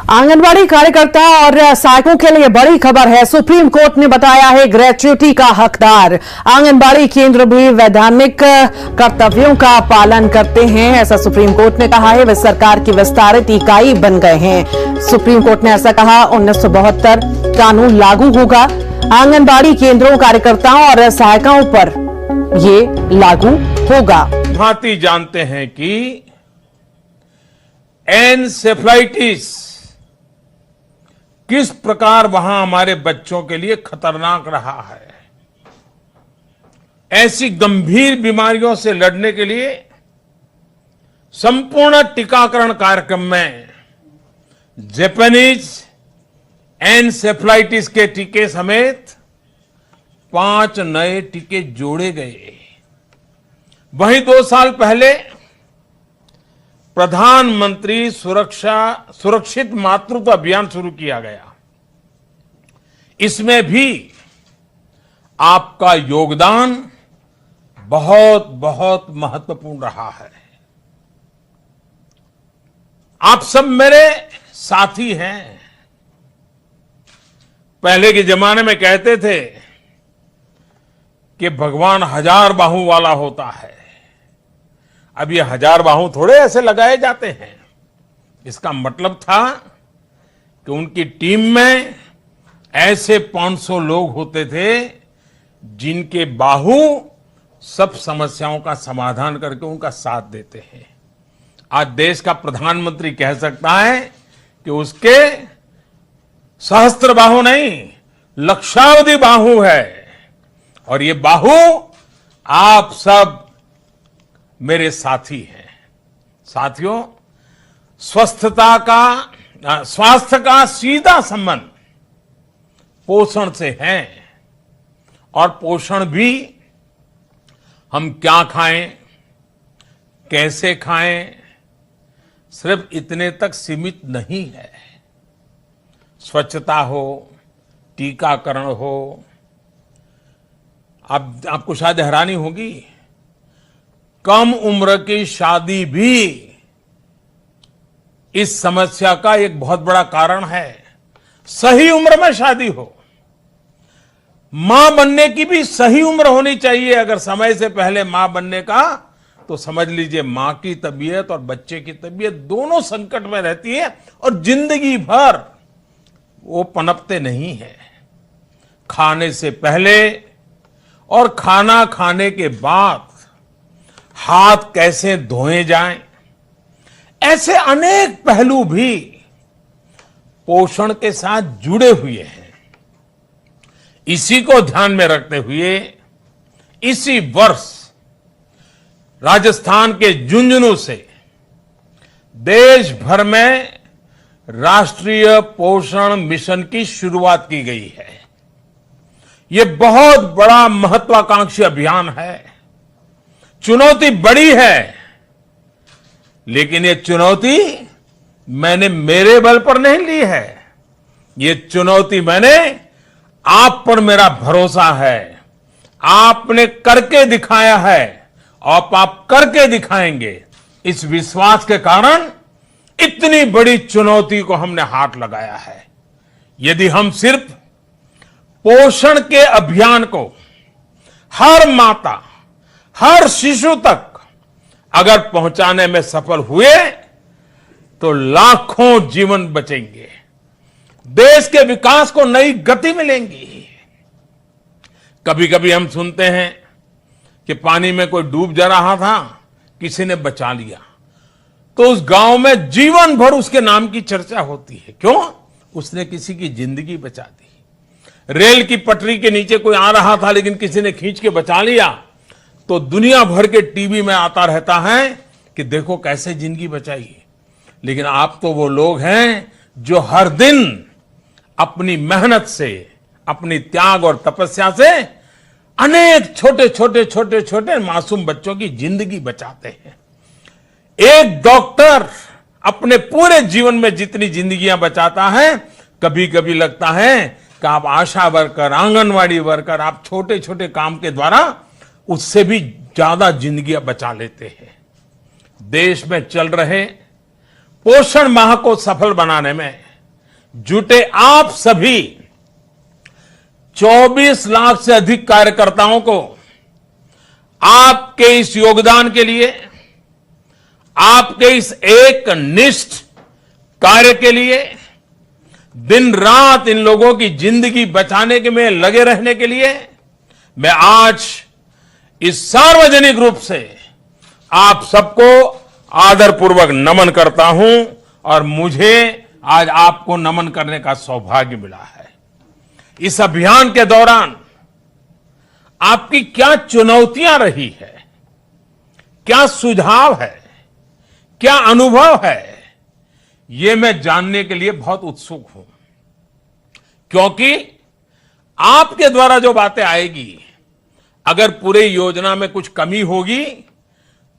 आंगनबाड़ी कार्यकर्ता और सहायकों के लिए बड़ी खबर है। सुप्रीम कोर्ट ने बताया है ग्रेच्युटी का हकदार। आंगनबाड़ी केंद्र भी वैधानिक कर्तव्यों का पालन करते हैं, ऐसा सुप्रीम कोर्ट ने कहा है। वे सरकार की विस्तारित इकाई बन गए हैं। सुप्रीम कोर्ट ने ऐसा कहा। 1972 कानून लागू होगा। आंगनबाड़ी केंद्रों, कार्यकर्ताओं और सहायिकाओं पर ये लागू होगा। भांति जानते हैं कि एनसेफेलाइटिस किस प्रकार वहां हमारे बच्चों के लिए खतरनाक रहा है। ऐसी गंभीर बीमारियों से लड़ने के लिए संपूर्ण टीकाकरण कार्यक्रम में जापानीज एनसेफेलाइटिस के टीके समेत 5 नए टीके जोड़े गए। वहीं 2 साल पहले प्रधानमंत्री सुरक्षित मातृत्व अभियान शुरू किया गया। इसमें भी आपका योगदान बहुत बहुत महत्वपूर्ण रहा है। आप सब मेरे साथी हैं। पहले के जमाने में कहते थे कि भगवान 1000 बाहों वाला होता है। अब ये 1000 बाहों थोड़े ऐसे लगाए जाते हैं। इसका मतलब था कि उनकी टीम में ऐसे 500 लोग होते थे जिनके बाहु सब समस्याओं का समाधान करके उनका साथ देते हैं। आज देश का प्रधानमंत्री कह सकता है कि उसके सहस्त्र बाहु नहीं, लक्षावधि बाहु है। और ये बाहु आप सब मेरे साथी हैं। साथियों, स्वास्थ्य का सीधा संबंध पोषण से है। और पोषण भी हम क्या खाएं, कैसे खाएं, सिर्फ इतने तक सीमित नहीं है। स्वच्छता हो, टीकाकरण हो। आपको शायद हैरानी होगी, कम उम्र की शादी भी इस समस्या का एक बहुत बड़ा कारण है। सही उम्र में शादी हो। मां बनने की भी सही उम्र होनी चाहिए। अगर समय से पहले मां बनने का, तो समझ लीजिए मां की तबीयत और बच्चे की तबीयत दोनों संकट में रहती है और जिंदगी भर वो पनपते नहीं है। खाने से पहले और खाना खाने के बाद हाथ कैसे धोए जाएं, ऐसे अनेक पहलू भी पोषण के साथ जुड़े हुए हैं। इसी को ध्यान में रखते हुए इसी वर्ष राजस्थान के झुंझुनू से देश भर में राष्ट्रीय पोषण मिशन की शुरुआत की गई है। यह बहुत बड़ा महत्वाकांक्षी अभियान है। चुनौती बड़ी है, लेकिन ये चुनौती मैंने मेरे बल पर नहीं ली है। ये चुनौती मैंने आप पर मेरा भरोसा है। आपने करके दिखाया है और आप करके दिखाएंगे। इस विश्वास के कारण इतनी बड़ी चुनौती को हमने हाथ लगाया है। यदि हम सिर्फ पोषण के अभियान को हर माता, हर शिशु तक अगर पहुंचाने में सफल हुए तो लाखों जीवन बचेंगे। देश के विकास को नई गति मिलेगी। कभी कभी हम सुनते हैं कि पानी में कोई डूब जा रहा था, किसी ने बचा लिया, तो उस गांव में जीवन भर उसके नाम की चर्चा होती है। क्यों? उसने किसी की जिंदगी बचा दी। रेल की पटरी के नीचे कोई आ रहा था, लेकिन किसी ने खींच के बचा लिया, तो दुनिया भर के टीवी में आता रहता है कि देखो कैसे जिंदगी बचाई। लेकिन आप तो वो लोग हैं जो हर दिन अपनी मेहनत से, अपनी त्याग और तपस्या से अनेक छोटे मासूम बच्चों की जिंदगी बचाते हैं। एक डॉक्टर अपने पूरे जीवन में जितनी जिंदगियां बचाता है, कभी कभी लगता है कि आप आशा वर्कर, आंगनवाड़ी वर्कर, आप छोटे छोटे काम के द्वारा उससे भी ज्यादा जिंदगियां बचा लेते हैं। देश में चल रहे पोषण माह को सफल बनाने में जुटे आप सभी 24 लाख से अधिक कार्यकर्ताओं को आपके इस योगदान के लिए, आपके इस एक निष्ठ कार्य के लिए, दिन रात इन लोगों की जिंदगी बचाने के में लगे रहने के लिए मैं आज इस सार्वजनिक रूप से आप सबको आदरपूर्वक नमन करता हूं और मुझे आज आपको नमन करने का सौभाग्य मिला है। इस अभियान के दौरान आपकी क्या चुनौतियां रही है, क्या सुझाव है, क्या अनुभव है, ये मैं जानने के लिए बहुत उत्सुक हूं, क्योंकि आपके द्वारा जो बातें आएगी, अगर पूरे योजना में कुछ कमी होगी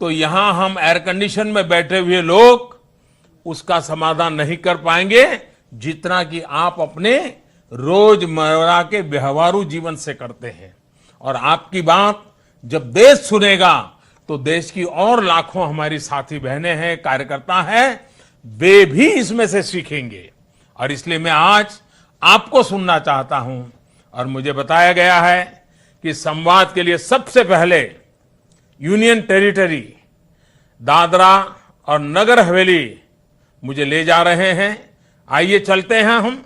तो यहां हम एयर कंडीशन में बैठे हुए लोग उसका समाधान नहीं कर पाएंगे, जितना कि आप अपने रोजमर्रा के व्यवहारू जीवन से करते हैं। और आपकी बात जब देश सुनेगा तो देश की और लाखों हमारी साथी बहनें हैं, कार्यकर्ता हैं, वे भी इसमें से सीखेंगे। और इसलिए मैं आज आपको सुनना चाहता हूं। और मुझे बताया गया है कि संवाद के लिए सबसे पहले यूनियन टेरिटरी दादरा और नगर हवेली मुझे ले जा रहे हैं। आइए चलते हैं हम।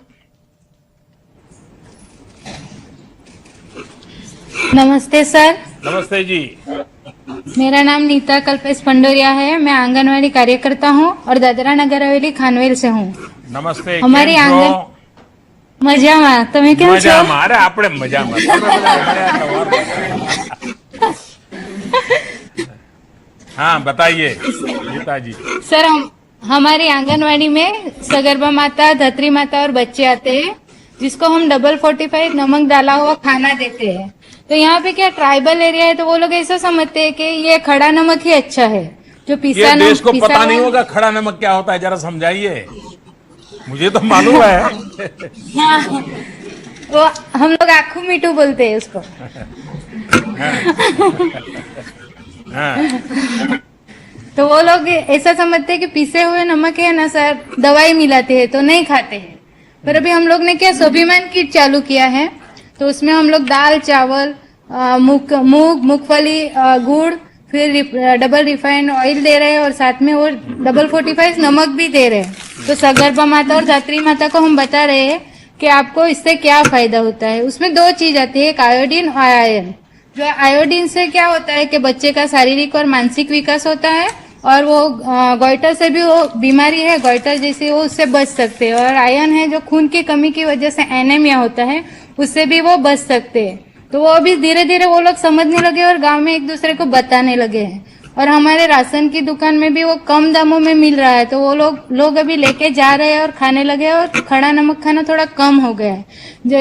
नमस्ते सर। नमस्ते जी। मेरा नाम नीता कल्पेश पंडोरिया है। मैं आंगनवाड़ी कार्यकर्ता हूँ और दादरा नगर हवेली खानवेल से हूँ। नमस्ते। हमारी आंगन मजामा તમે કેમ છો? મજામાં। અરે આપણે મજામાં। हाँ बताइए नीता जी। सर हमारी आंगनवाड़ी में सगर्भा माता, धत्री माता और बच्चे आते हैं, जिसको हम डबल 45 नमक डाला हुआ खाना देते हैं। तो यहाँ पे क्या ट्राइबल एरिया है, तो वो लोग ऐसा समझते हैं कि ये खड़ा नमक ही अच्छा है, जो पिसा ये देश को पता नहीं होगा खड़ा नमक क्या होता है, जरा समझाइए। मुझे तो मालूम है। हाँ, वो हम लोग आखू मीठू बोलते हैं उसको। तो वो लोग ऐसा समझते हैं कि पिसे हुए नमक है ना सर, दवाई मिलाते हैं, तो नहीं खाते हैं। पर अभी हम लोग ने क्या स्वाभिमान किट चालू किया है, तो उसमें हम लोग दाल, चावल, मूंगफली, गुड़, फिर डबल रिफाइंड ऑयल दे रहे हैं और साथ में वो डबल 45 नमक भी दे रहे हैं। तो सगर्भा माता और धात्री माता को हम बता रहे हैं कि आपको इससे क्या फायदा होता है। उसमें 2 चीज आती है, एक आयोडीन और आयरन। जो आयोडीन से क्या होता है कि बच्चे का शारीरिक और मानसिक विकास होता है, और वो गोइटर से भी वो बीमारी है गोइटर जैसी, वो उससे बच सकते हैं। और आयरन है जो खून की कमी की वजह से एनीमिया होता है, उससे भी वो बच सकते हैं। तो वो अभी धीरे धीरे वो लोग समझने लगे और गांव में एक दूसरे को बताने लगे हैं। और हमारे राशन की दुकान में भी वो कम दामों में मिल रहा है, तो वो लोग अभी लेके जा रहे हैं और खाने लगे हैं, और खड़ा नमक खाना थोड़ा कम हो गया है।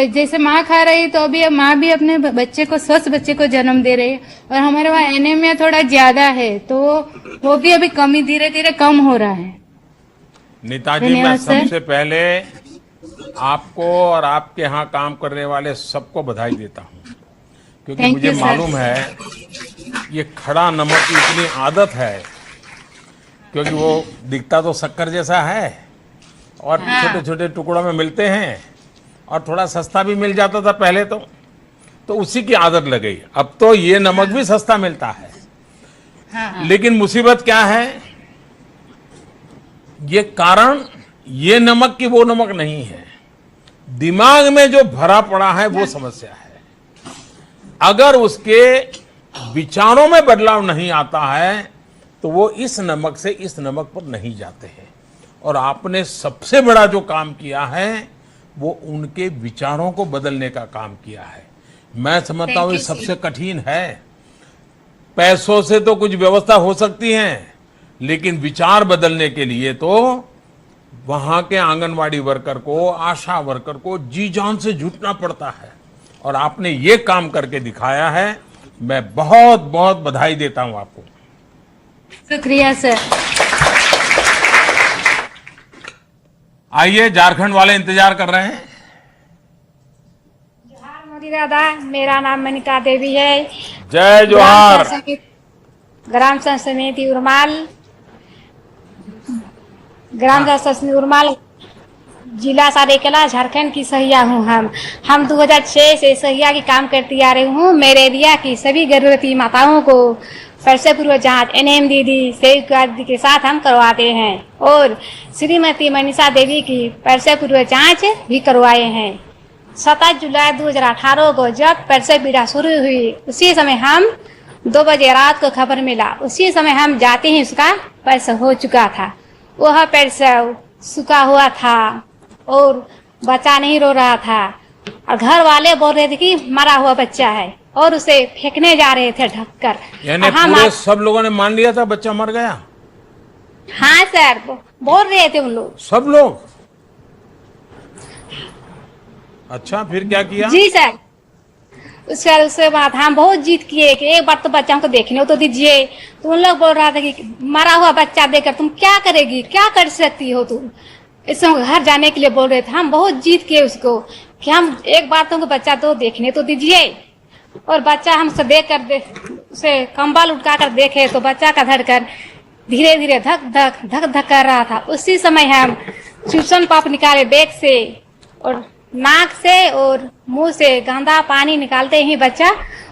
जैसे माँ खा रही, तो अभी माँ भी अपने बच्चे को, स्वस्थ बच्चे को जन्म दे रही है। और हमारे वहाँ एनीमिया थोड़ा ज्यादा है, तो वो भी अभी कमी धीरे धीरे कम हो रहा है। नेताजी, मैं सबसे पहले आपको और आपके यहाँ काम करने वाले सबको बधाई देता हूँ, क्योंकि मुझे मालूम है ये खड़ा नमक की इतनी आदत है, क्योंकि वो दिखता तो शक्कर जैसा है और छोटे छोटे टुकड़ों में मिलते हैं और थोड़ा सस्ता भी मिल जाता था पहले, तो उसी की आदत लग गई। अब तो ये नमक भी सस्ता मिलता है। लेकिन मुसीबत क्या है, ये कारण ये नमक की वो नमक नहीं है, दिमाग में जो भरा पड़ा है वो समस्या है। अगर उसके विचारों में बदलाव नहीं आता है तो वो इस नमक से इस नमक पर नहीं जाते हैं। और आपने सबसे बड़ा जो काम किया है वो उनके विचारों को बदलने का काम किया है। मैं समझता हूँ ये सबसे कठिन है। पैसों से तो कुछ व्यवस्था हो सकती है, लेकिन विचार बदलने के लिए तो वहां के आंगनवाड़ी वर्कर को, आशा वर्कर को जी जान से जुटना पड़ता है। और आपने ये काम करके दिखाया है। मैं बहुत बहुत बधाई देता हूं आपको। शुक्रिया सर। आइए, झारखंड वाले इंतजार कर रहे हैं। जोहार मोदी दादा, मेरा नाम मनिका देवी है। जय जोहार। ग्राम संघ समिति उरमाल, ग्राम संघ समिति उरमाल जिला सरायकेला झारखंड की सहिया हूँ। हम 2006 से सहिया की काम करती आ रही हूँ। मेरे एरिया की सभी गर्भवती माताओं को प्रसव पूर्व जांच एनएम दीदी सेविका के साथ हम करवाते हैं और श्रीमती मनीषा देवी की प्रसव पूर्व जांच भी करवाए हैं। 27 जुलाई 2018 को जब प्रसव पीड़ा शुरू हुई उसी समय हम 2 बजे रात को खबर मिला, उसी समय हम जाते ही उसका प्रसव हो चुका था। वह प्रसव सूखा हुआ था और बच्चा नहीं रो रहा था और घर वाले बोल रहे थे कि मरा हुआ बच्चा है और उसे फेंकने जा रहे थे ढककर। यानी पूरे सब लोगों ने मान लिया था बच्चा मर गया? हाँ सर, बोल रहे थे उन लोग, सब लोग। अच्छा, फिर क्या किया? जी सर। उसके बाद हम बहुत जीत किए कि एक बार तो बच्चा को देखने तो दीजिए। तो उन लोग बोल रहा था कि मरा हुआ बच्चा देखकर तुम क्या करेगी, क्या कर सकती हो तुम। इस घर जाने के लिए बोल रहे थे। हम बहुत जीत किए उसको कि हम एक बार तुमको बच्चा तो देखने तो दीजिए। और बच्चा हमसे उसे कंबल उठा कर देखे तो बच्चा का धड़कन धीरे धीरे धक धक धक धक कर रहा था। उसी समय हम ट्यूशन पाप निकाले बैग से और नाक से और मुंह से गंदा पानी निकालते ही बच्चा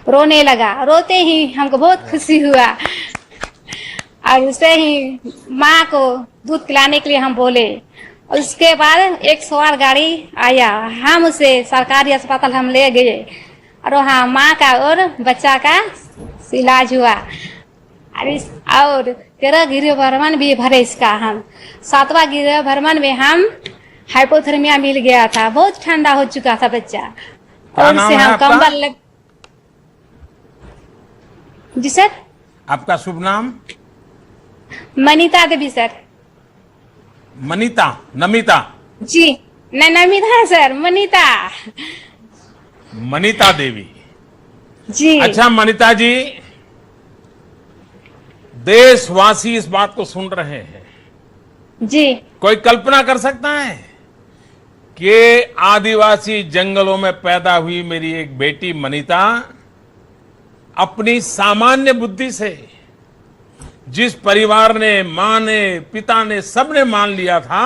रोने लगा। रोते ही हमको बहुत खुशी हुआ और उसे ही माँ को दूध पिलाने के लिए हम बोले। उसके बाद 108 गाड़ी आया, हम उसे सरकारी अस्पताल हम ले गए और वहाँ माँ का और बच्चा का इलाज हुआ। और 13 गृह भ्रमण भी भरे इसका। हम 7वां गृह भ्रमण में हम हाइपोथर्मिया मिल गया था, बहुत ठंडा हो चुका था बच्चा और उसे हम कंबल जी सर। आपका शुभ नाम? मनीता देवी सर। मनीता? नमिता? जी नहीं, नमिता सर, मनीता। मनीता देवी जी। अच्छा मनीता जी, देशवासी इस बात को सुन रहे हैं जी। कोई कल्पना कर सकता है कि आदिवासी जंगलों में पैदा हुई मेरी एक बेटी मनीता अपनी सामान्य बुद्धि से जिस परिवार ने, मां ने, पिता ने, सबने मान लिया था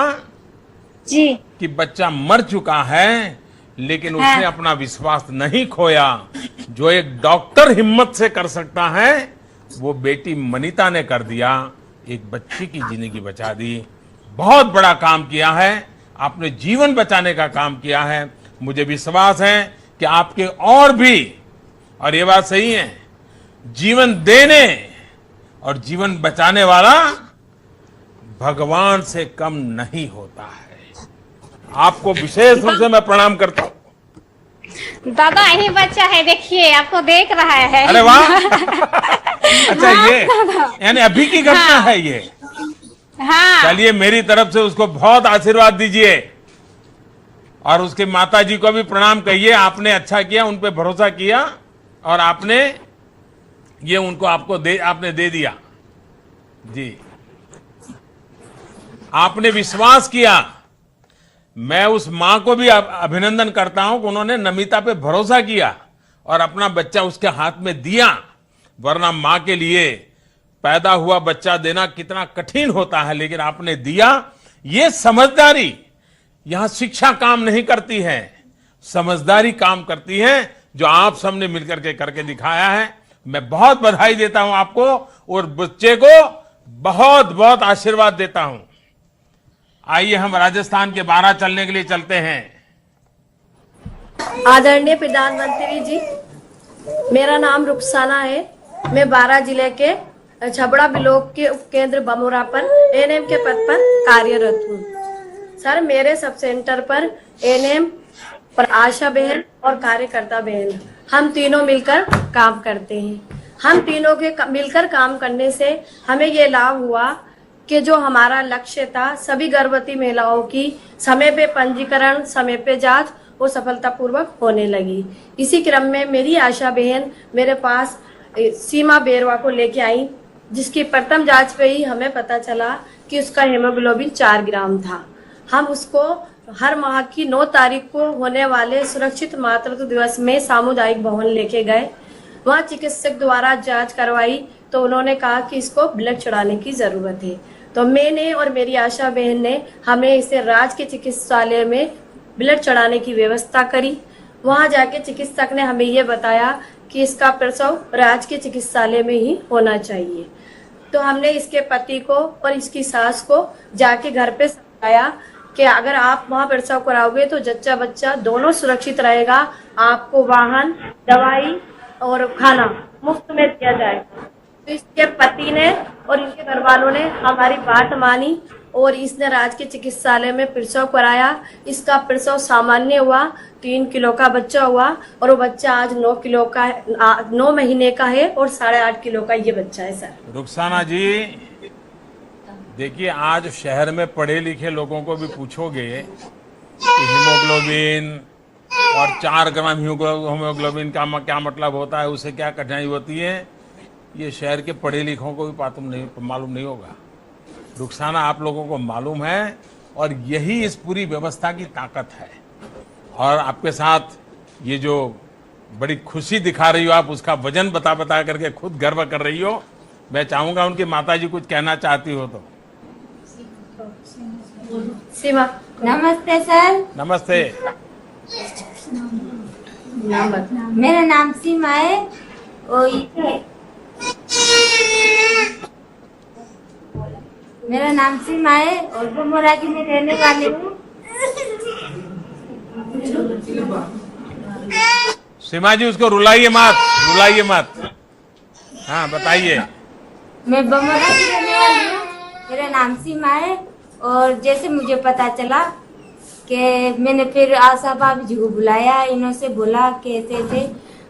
जी कि बच्चा मर चुका है, लेकिन उसने अपना विश्वास नहीं खोया। जो एक डॉक्टर हिम्मत से कर सकता है वो बेटी मनीता ने कर दिया। एक बच्ची की जिंदगी बचा दी। बहुत बड़ा काम किया है आपने, जीवन बचाने का काम किया है। मुझे विश्वास है कि आपके और भी, और ये बात सही है, जीवन देने और जीवन बचाने वाला भगवान से कम नहीं होता है। आपको विशेष रूप से मैं प्रणाम करता हूँ। दादा यही बच्चा है, देखिए आपको देख रहा है। अरे वाह। अच्छा, ये यानी अभी की घटना है ये? हाँ। चलिए, मेरी तरफ से उसको बहुत आशीर्वाद दीजिए और उसके माता जी को भी प्रणाम कहिए। आपने अच्छा किया, उन पे भरोसा किया और आपने ये उनको आपने दे दिया। जी, आपने विश्वास किया। मैं उस मां को भी अभिनंदन करता हूं कि उन्होंने नमिता पे भरोसा किया और अपना बच्चा उसके हाथ में दिया। वरना मां के लिए पैदा हुआ बच्चा देना कितना कठिन होता है, लेकिन आपने दिया। ये समझदारी, यहां शिक्षा काम नहीं करती है, समझदारी काम करती है, जो आप सबने मिलकर के करके दिखाया है। मैं बहुत बधाई देता हूं आपको और बच्चे को बहुत बहुत आशीर्वाद देता हूं। आइए हम राजस्थान के बारां चलने के लिए चलते हैं। आदरणीय प्रधानमंत्री जी, मेरा नाम रुखसाना है। मैं बारां जिले के छबड़ा ब्लॉक के उप केंद्र बमोरा पर एएनएम के पद पर कार्यरत हूँ। सर, मेरे सब सेंटर पर एएनएम पर आशा बहन और कार्यकर्ता बहन, हम तीनों मिलकर काम करते हैं। हम तीनों के मिलकर काम करने से हमें ये लाभ हुआ कि जो हमारा लक्ष्य था, सभी गर्भवती महिलाओं की समय पे पंजीकरण, समय पे जांच वो सफलतापूर्वक होने लगी। इसी क्रम में मेरी आशा बहन मेरे पास सीमा बेरवा को लेके आई, जिसकी प्रथम जांच पे ही हमें पता चला कि उसका हेमोग्लोबिन 4 ग्राम था। हम उसको हर माह की 9 तारीख को होने वाले सुरक्षित मातृत्व दिवस में सामुदायिक भवन लेके गए। वहाँ चिकित्सक द्वारा जांच करवाई तो उन्होंने कहा कि इसको ब्लड चढ़ाने की जरूरत है। तो मैंने और मेरी आशा बहन ने हमें इसे राज के चिकित्सालय में ब्लड चढ़ाने की व्यवस्था करी। वहां जाके चिकित्सक ने हमें ये बताया कि इसका प्रसव राज के चिकित्सालय में ही होना चाहिए। तो हमने इसके पति को और इसकी सास को जाके घर पे समझाया कि अगर आप वहां प्रसव कराओगे तो जच्चा बच्चा दोनों सुरक्षित रहेगा, आपको वाहन, दवाई और खाना मुफ्त में दिया जाएगा। तो इसके पति ने और इनके घर वालों ने हमारी बात मानी और इसने राज के चिकित्सालय में प्रसव कराया। इसका प्रसव सामान्य हुआ, 3 किलो का बच्चा हुआ और वो बच्चा आज 9 महीने का है और 8.5 किलो का ये बच्चा है। सर रुखसाना जी, देखिए आज शहर में पढ़े लिखे लोगों को भी पूछोगे कि हीमोग्लोबिन और 4 ग्राम हीमोग्लोबिन का क्या मतलब होता है, उसे क्या कठिनाई होती है, ये शहर के पढ़े लिखों को भी मालूम नहीं होगा। रुखसाना, आप लोगों को मालूम है और यही इस पूरी व्यवस्था की ताकत है। और आपके साथ ये जो बड़ी खुशी दिखा रही हो आप, उसका वजन बता बता करके खुद गर्व कर रही हो। मैं चाहूंगा उनकी माताजी कुछ कहना चाहती हो तो। सीमा, नमस्ते सर। नमस्ते। मेरा नाम सीमा है और मेरा नाम सीमा है और बमोरा की मैं रहने वाली हूँ। सीमा जी, उसको रुलाइए मत। हाँ, बताइए। मैं बमोरा की रहने वाली हूँ, मेरा नाम सीमा है। और जैसे मुझे पता चला कि मैंने फिर आशा भाभी जी को बुलाया, इन्हों से बोला कैसे थे।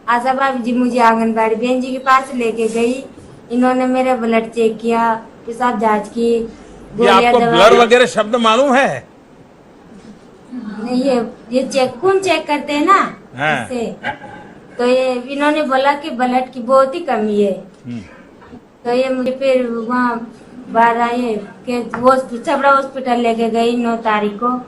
आशा भाभी जी मुझे आंगनबाड़ी बहन जी के पास लेके गई। इन्होंने मेरा ब्लड चेक किया, पेशाब जांच की, ये आपको ब्लड वगैरह शब्द मालूम है? नहीं, ये कौन चेक करते हैं ना, इससे। तो ये इन्होंने बोला कि ब्लड की बहुत ही कमी है। तो ये मुझे फिर वहाँ बाहर आए कि छबड़ा हॉस्पिटल लेके गई 9 तारीख को।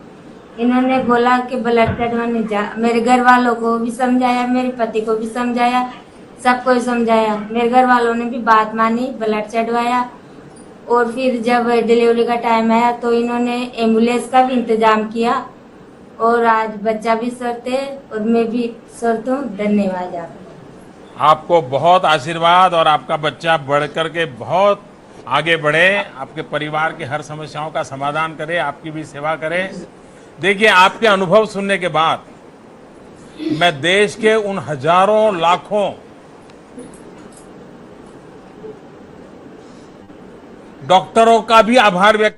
इन्होंने बोला कि ब्लड चढ़वाने जा। मेरे घर वालों को भी समझाया, मेरे पति को भी समझाया, सबको ही समझाया। मेरे घर वालों ने भी बात मानी, ब्लड चढ़वाया। और फिर जब डिलीवरी का टाइम आया तो इन्होंने एम्बुलेंस का भी इंतजाम किया और आज बच्चा भी स्वस्थ है और मैं भी स्वस्थ हूँ। धन्यवाद आपको बहुत आशीर्वाद और आपका बच्चा बढ़ करके बहुत आगे बढ़े, आपके परिवार की हर समस्याओं का समाधान करे, आपकी भी सेवा करे। देखिए, आपके अनुभव सुनने के बाद मैं देश के उन हजारों लाखों डॉक्टरों का भी आभार व्यक्त